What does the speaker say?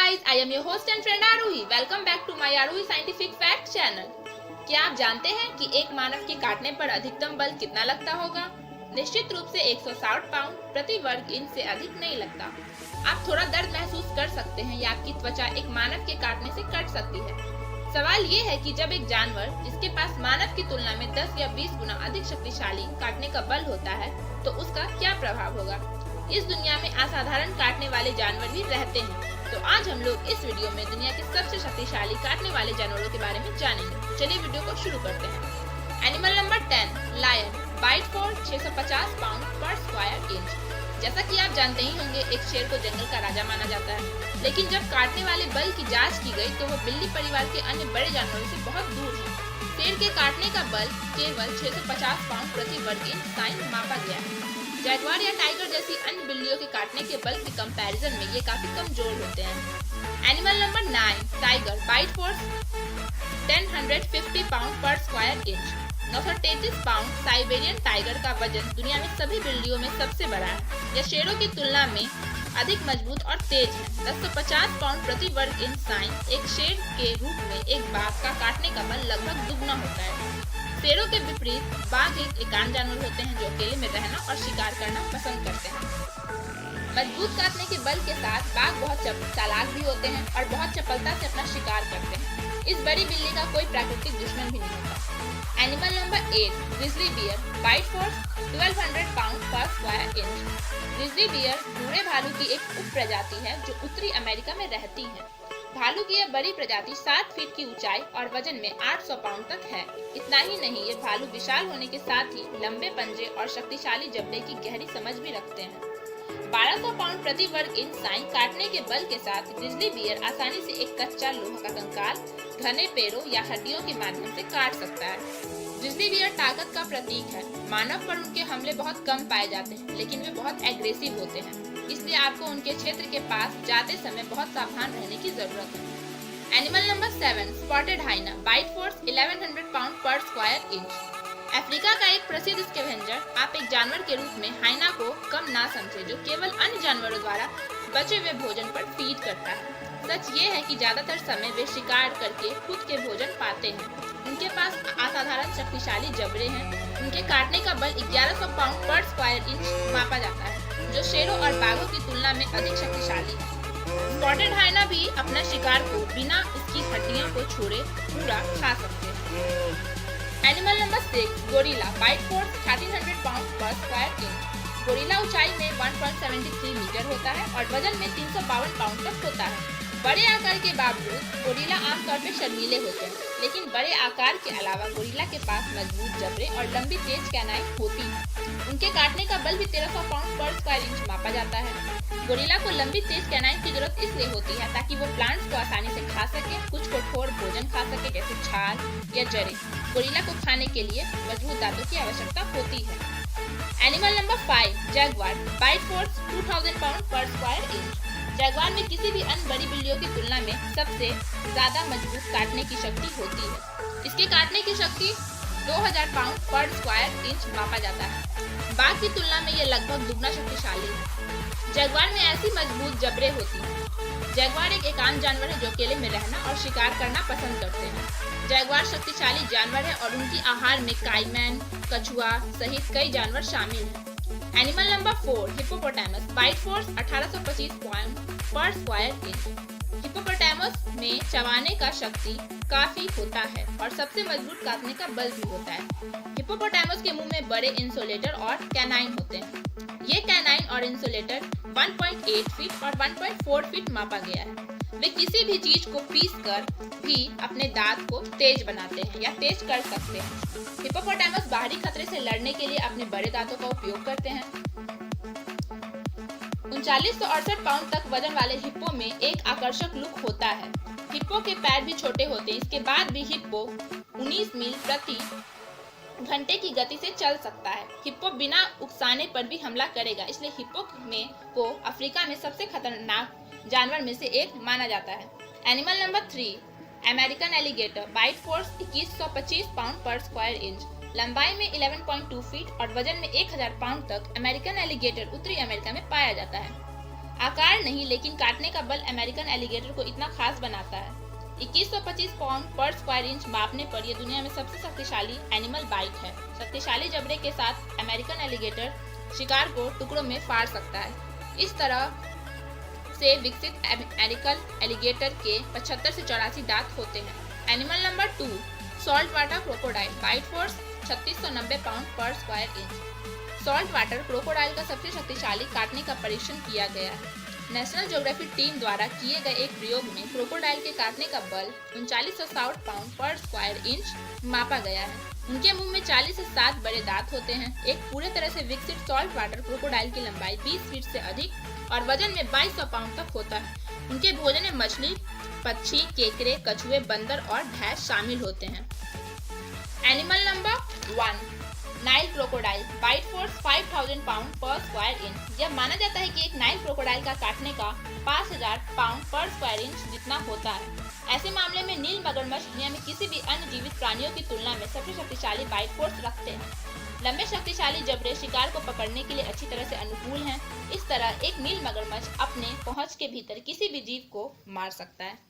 guys, I am your host and friend आरूही. Welcome back to my आरूही Scientific Fact Channel. क्या आप जानते हैं कि एक मानव के काटने पर अधिकतम बल कितना लगता होगा? निश्चित रूप से 160 पाउंड प्रति वर्ग इंच से अधिक नहीं लगता. आप थोड़ा दर्द महसूस कर सकते हैं या आपकी त्वचा एक मानव के काटने से कट सकती है. सवाल ये है कि जब एक जानवर जिसके पास मानव की तुलना में 10 या 20 गुना अधिक शक्तिशाली काटने का बल होता है तो उसका क्या प्रभाव होगा? इस दुनिया में असाधारण काटने वाले जानवर भी रहते हैं. तो आज हम लोग इस वीडियो में दुनिया के सबसे शक्तिशाली काटने वाले जानवरों के बारे में जानेंगे. चलिए वीडियो को शुरू करते हैं. Animal number 10, lion. Bite force 650 pound पर स्क्वायर इंच. जैसा कि आप जानते ही होंगे, एक शेर को जंगल का राजा माना जाता है, लेकिन जब काटने वाले बल की जांच की गई तो वो बिल्ली परिवार के अन्य बड़े जानवरों से बहुत दूर है. शेर के काटने का बल केवल 650 पाउंड प्रति वर्ग इंच साइन मापा गया है. जैगुआर या टाइगर जैसी अन्य बिल्लियों के काटने के बल के कंपैरिजन में ये काफी कमजोर होते हैं. Animal number 9, tiger. Bite force 1050 pound पर square inch. 933 pound. Siberian tiger का वजन दुनिया में सभी बिल्लियों में सबसे बड़ा है. यह शेरों की तुलना में अधिक मजबूत और तेज है. 1050 पाउंड प्रति वर्ग इंच साइन एक शेर के रूप में एक बाघ का काटने का बल लगभग दुगना होता है. शेरों के विपरीत बाघ एक एकांत जानवर होते हैं जो अकेले में रहना और शिकार करना पसंद करते हैं. मजबूत काटने के बल के साथ बाघ बहुत चालाक भी होते हैं और बहुत चपलता से अपना शिकार करते हैं. इस बड़ी बिल्ली का कोई प्राकृतिक दुश्मन भी नहीं होता. Animal number 8, grizzly bear. Bite force 1200 pound पर स्क्वायर इंच. ग्रिजली बियर भूरे भालू की एक उप प्रजाति है जो उत्तरी अमेरिका में रहती है. भालू की यह बड़ी प्रजाति 7 फीट की ऊंचाई और वजन में 800 पाउंड तक है. इतना ही नहीं, ये भालू विशाल होने के साथ ही लंबे पंजे और शक्तिशाली जबड़े की गहरी समझ भी रखते हैं. 1200 पाउंड प्रति वर्ग इंच साइन काटने के बल के साथ ग्रिजली बियर आसानी से एक कच्चा लोहा का कंकाल घने पेड़ों या हड्डियों के माध्यम से काट सकता है. ग्रिजली बियर ताकत का प्रतीक है. मानव पर उनके हमले बहुत कम पाए जाते हैं, लेकिन वे बहुत एग्रेसिव होते हैं, इसलिए आपको उनके क्षेत्र के पास जाते समय बहुत सावधान रहने की जरूरत है. Animal number 7, spotted hyena. Bite force 1100 pound पर स्क्वायर इंच. अफ्रीका का एक प्रसिद्ध स्कैवेंजर. आप एक जानवर के रूप में हाइना को कम ना समझे जो केवल अन्य जानवरों द्वारा बचे हुए भोजन पर फीड करता है. सच ये है कि ज्यादातर समय वे शिकार करके खुद के भोजन पाते हैं. उनके पास असाधारण शक्तिशाली जबड़े हैं. उनके काटने का बल 1100 पाउंड पर स्क्वायर इंच मापा जाता है, जो शेरों और बाघों की तुलना में अधिक शक्तिशाली है. स्पॉटेड हाइना भी अपना शिकार को बिना इसकी हड्डियों को छोड़े पूरा खा सकते हैं. Animal number 6, gorilla. Bite force 1300 pound पर स्क्वायर इंच. गोरिल्ला ऊंचाई में 1.73 मीटर होता है और वजन में 352 पाउंड तक होता है. बड़े आकार के बावजूद गोरिल्ला आमतौर पर शर्मीले होते हैं, लेकिन बड़े आकार के अलावा गोरिल्ला के पास मजबूत जबड़े और लंबी तेज कैनाइन होती है. उनके काटने का बल भी 1300 पाउंड पर स्क्वायर इंच मापा जाता है. गोरिल्ला को लंबी तेज कैनाइन की जरूरत इसलिए होती है ताकि वो प्लांट्स को आसानी से खा सके, कुछ कठोर भोजन खा सके जैसे छाल या जड़ें. गोरिल्ला को खाने के लिए मजबूत दांतों की आवश्यकता होती है. Animal number 5, jaguar. Bite force 2000 pound पर स्क्वायर इंच. जैगुआर में किसी भी अन्य बड़ी बिल्लियों की तुलना में सबसे ज्यादा मजबूत काटने की शक्ति होती है. इसके काटने की शक्ति 2000 पाउंड पर स्क्वायर इंच मापा जाता है. बाघ की तुलना में यह लगभग दुगना शक्तिशाली है. जैगुआर में ऐसी मजबूत जबड़े होती हैं. जैगुआर एक एकांत जानवर है जो अकेले में रहना और शिकार करना पसंद करते हैं. जैगुआर शक्तिशाली जानवर है और उनकी आहार में काइमैन, कछुआ सहित कई जानवर शामिल हैं. Animal number 4, hippopotamus. Bite force 1825 pound पर स्क्वायर इंच. हिप्पोपोटामस में चबाने का शक्ति काफी होता है और सबसे मजबूत काटने का बल भी होता है. हिप्पोपोटामस के मुंह में बड़े इंसुलेटर और कैनाइन होते हैं. ये कैनाइन और इंसुलेटर 1.8 फीट और 1.4 फीट मापा गया है. वे किसी भी चीज को पीस कर भी अपने दांत को तेज बनाते हैं या तेज कर सकते हैं. हिप्पोपोटामस बाहरी खतरे से लड़ने के लिए अपने बड़े दांतों का उपयोग करते हैं. 3968 पाउंड तक वजन वाले हिप्पो में एक आकर्षक लुक होता है. हिप्पो के पैर भी छोटे होते हैं. इसके बाद भी हिप्पो 19 मील प्रति घंटे की गति से चल सकता है. हिप्पो बिना उकसाने पर भी हमला करेगा, इसलिए हिप्पो को अफ्रीका में सबसे खतरनाक जानवर में से एक माना जाता है. Animal number 3, American alligator. Bite force 2125 pound पर स्क्वायर इंच. लंबाई में 11.2 फीट और वजन में 1000 पाउंड तक अमेरिकन एलिगेटर उत्तरी अमेरिका में पाया जाता है. आकार नहीं, लेकिन काटने का बल अमेरिकन एलिगेटर को इतना खास बनाता है। 2125 पाउंड पर स्क्वायर इंच मापने पर यह दुनिया में सबसे शक्तिशाली एनिमल बाइट है। शक्तिशाली जबड़े के साथ अमेरिकन एलिगेटर शिकार को टुकड़ों में फाड़ सकता है। इस तरह से विकसित अमेरिकन एलिगेटर के 75 से 84 दांत होते हैं। Animal number 2, saltwater crocodile. Bite force 3690 pound पर square inch. Saltwater crocodile का सबसे शक्तिशाली काटने का परीक्षण किया गया है। नेशनल ज्योग्राफी टीम द्वारा किए गए एक प्रयोग में क्रोकोडाइल के काटने का बल 3960 पाउंड पर स्क्वायर इंच मापा गया है। उनके मुंह में 40 से 60 बड़े दांत होते हैं। एक पूरे तरह से विकसित सॉल्ट वाटर क्रोकोडाइल की लंबाई 20 फीट से अधिक और वजन में 2200 पाउंड तक होता है। उनके भोजन में मछली, पक्षी, केकड़े, कछुए, बंदर और भैंस शामिल होते हैं। Animal number 1, Nile crocodile. Bite force 5000 pound पर स्क्वायर इंच। यह माना जाता है कि एक नाइल क्रोकोडाइल का काटने का 5000 पाउंड पर स्क्वायर इंच जितना होता है। ऐसे मामले में नील मगरमच्छ दुनिया में किसी भी अन्य जीवित प्राणियों की तुलना में सबसे शक्तिशाली बाइट फोर्स रखते हैं। लंबे शक्तिशाली जबड़े शिकार को पकड़ने के लिए अच्छी तरह से अनुकूल हैं। इस तरह एक नील मगरमच्छ अपने पहुंच के भीतर किसी भी जीव को मार सकता है।